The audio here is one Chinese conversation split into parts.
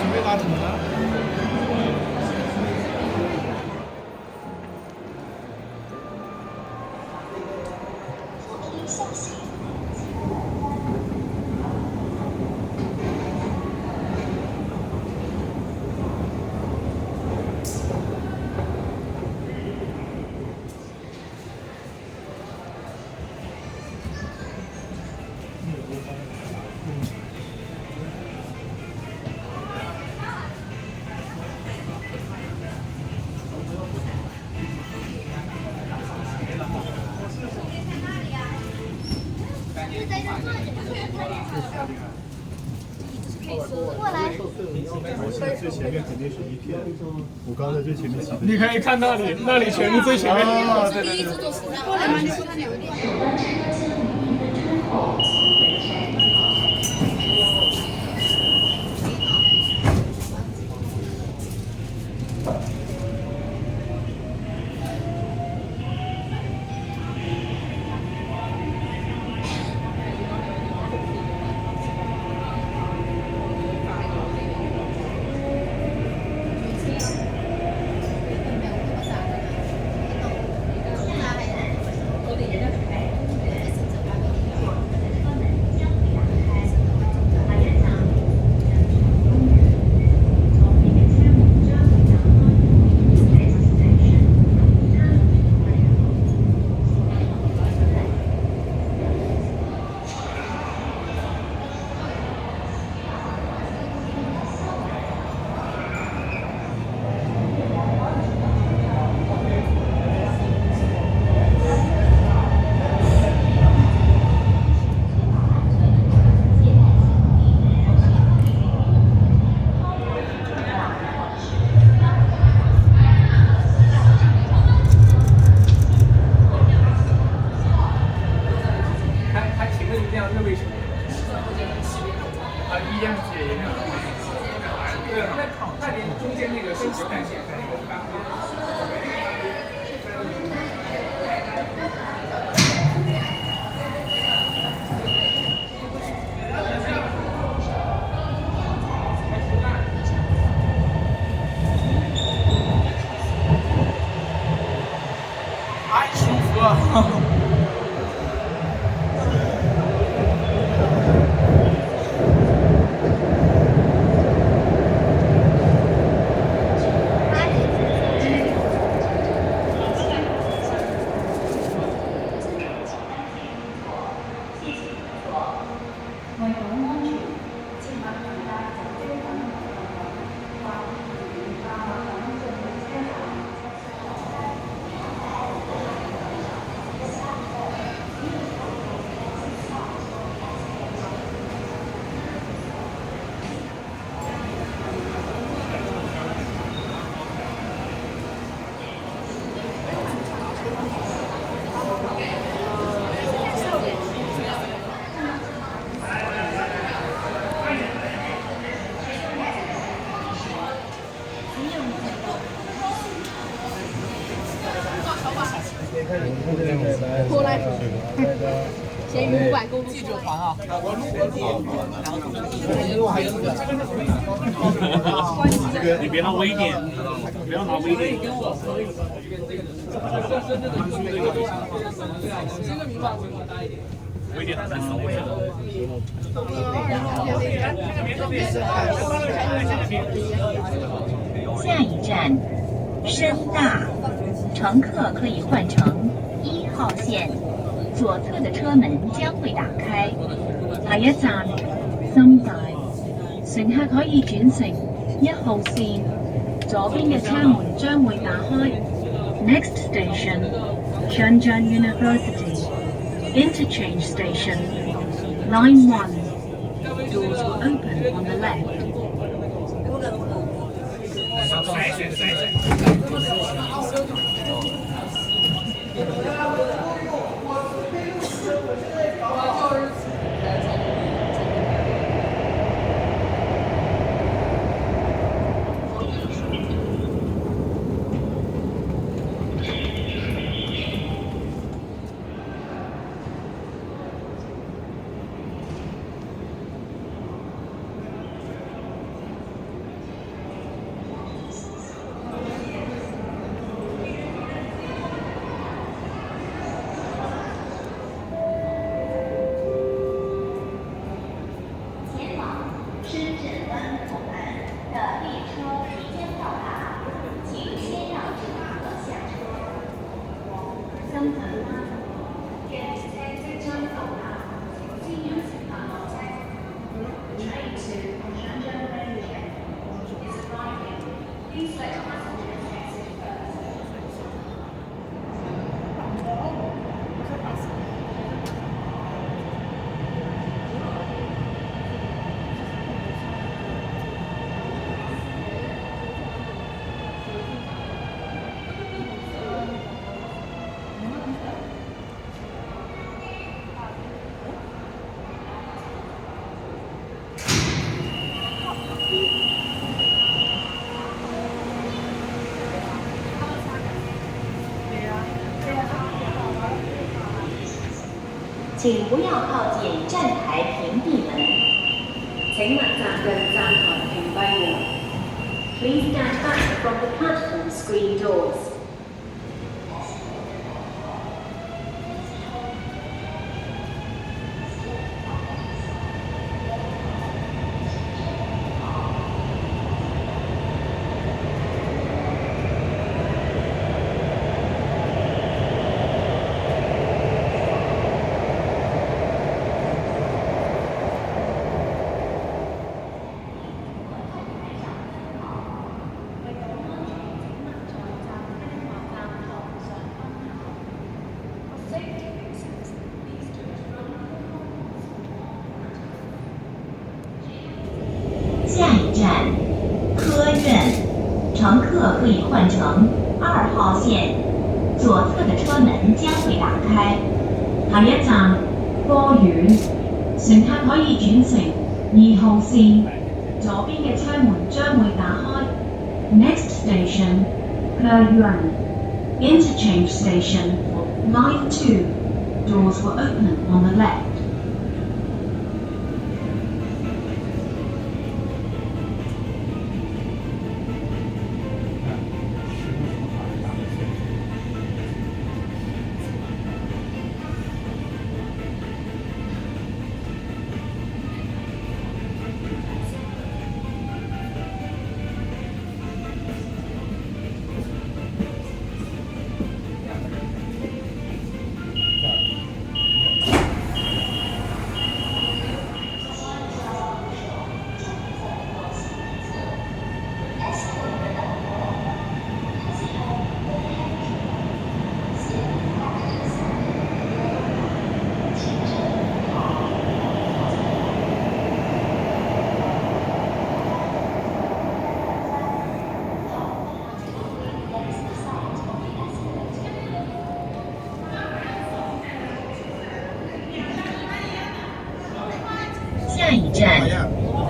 准备拉什么了？我现在最前面肯定是一片，我刚才最前面你可以看那里，那里全是最前面。我是第一次做实战，后来嘛，你说他两个店。太舒服了。过来，闲鱼500购入。记者团啊，边。你别拿微点，不要拿微点。微点很难扫一下。下一站，深大，乘客可以换乘1号线，左侧的车门将会打开。下一站，深大，乘客可以轉乘1號線，左邊嘅車門將會打開。Next station, Shenzhen University, interchange station, line 1. Doors will open on the left. 请不要靠近站台屏蔽门。請勿站近站台屏蔽門。Please stand back from the platform screen doors. 下一站，科院，乘客可以换乘2號線，左側的車門將會打開。下一站，科院，乘客可以轉乘2號線，左邊嘅車門將會打開。Next station, 科院 interchange station, line 2. Doors will open on the left. 下一站，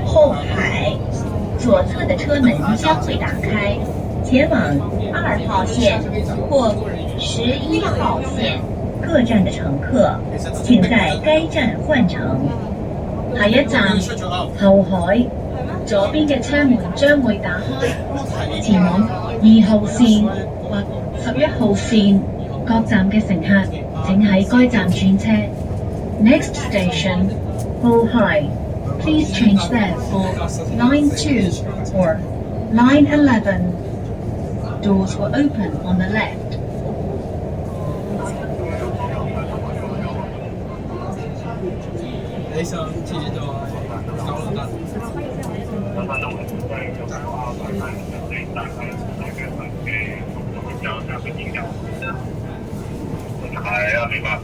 后海，左侧的车门将会打开，前往2號線或11號線各站的乘客，請在該站換乘。下一站，後海左邊嘅車門將會打開，前往2號線或11號線各站嘅乘客請喺該站轉車。Next station, Hull High. Please change there for Line 2 or Line 11. Doors will open on the left. 你上次就九龍站。係啊，明白。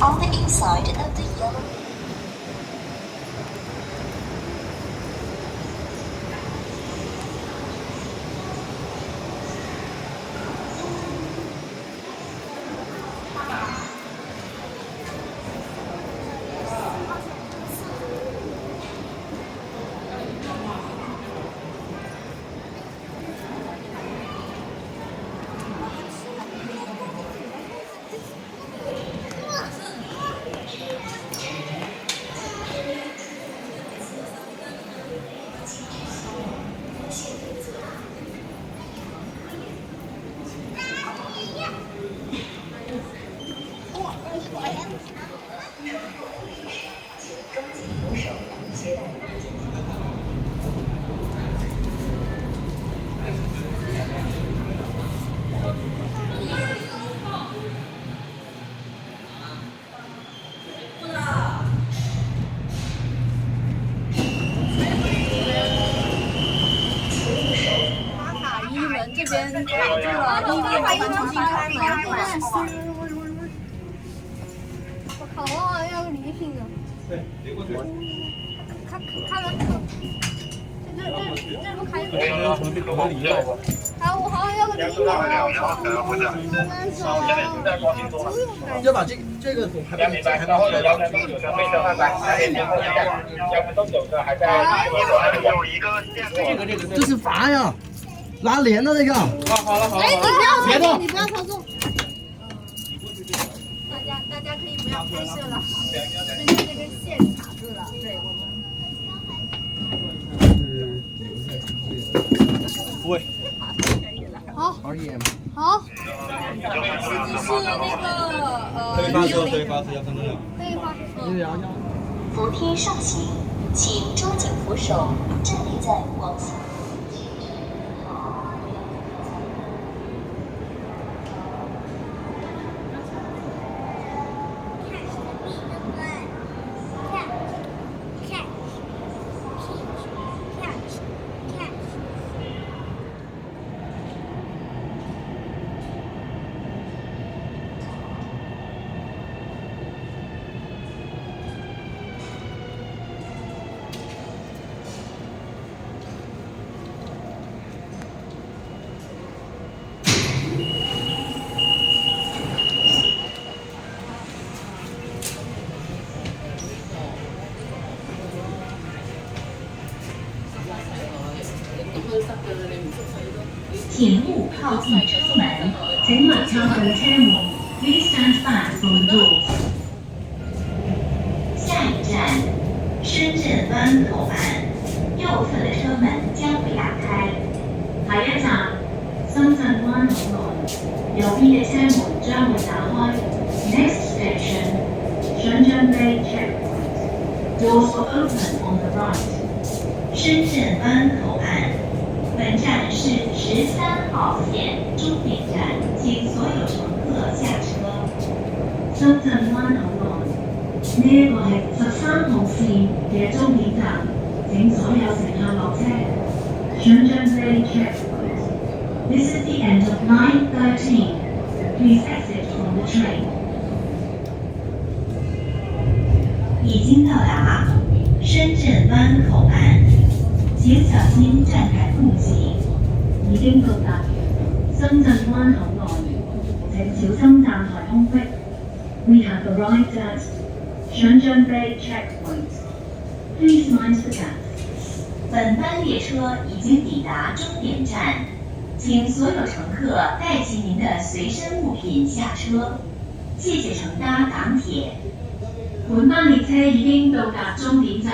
On the inside of the yellow这边卡住了，你还要重新开门。我靠，我好像要个礼品呢。对，离过去。开门，这不开门。啊，我好像要个礼品要把这个还没拆开。这是阀呀，拉帘的那个。好了。哎，你不要操纵，你不要操纵。大家可以不要拍摄了，现在这根线卡住了，对我们。不会。好。好。是那个可以发车，可以发车，要分钟了。可以发车。扶梯上行，请抓紧扶手，站立在往前。请勿靠近车门，请勿靠近車門。Please stand back from the doors。下一站，深圳灣口岸，右側的車門將會打開。下一站，深圳灣口岸，右邊嘅車門將會打開。Next station, Shenzhen Bay Checkpoint. Doors will open on the right. 深圳灣口岸。本站是13號線終點站，請所有乘客下車。深圳灣口岸呢一個係13號線嘅終點站，請所有乘客落車。Shenzhen Bay Checkpoint. This is the end of line 13. Please exit from the train. 已經到達深圳灣口岸。請小心站台風險。已經到達深圳灣口岸，請小心站台空隙。We have arrived at Shenzhen Bay checkpoint. Please mind the gap. 本班列车已经抵達终点站，請所有乘客帶起您的隨身物品下車。謝謝乘搭港鐵。本班列車已經到達終點站，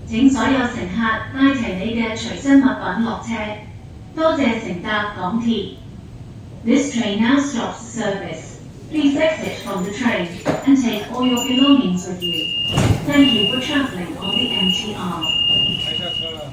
請所有乘客帶齊你嘅隨身物品落車。多謝乘搭港鐵。This train now stops service. Please exit from the train and take all your belongings with you. Thank you for travelling on the MTR. 还下车了。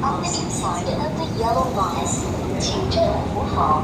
On the inside of the yellow line，请站稳扶好。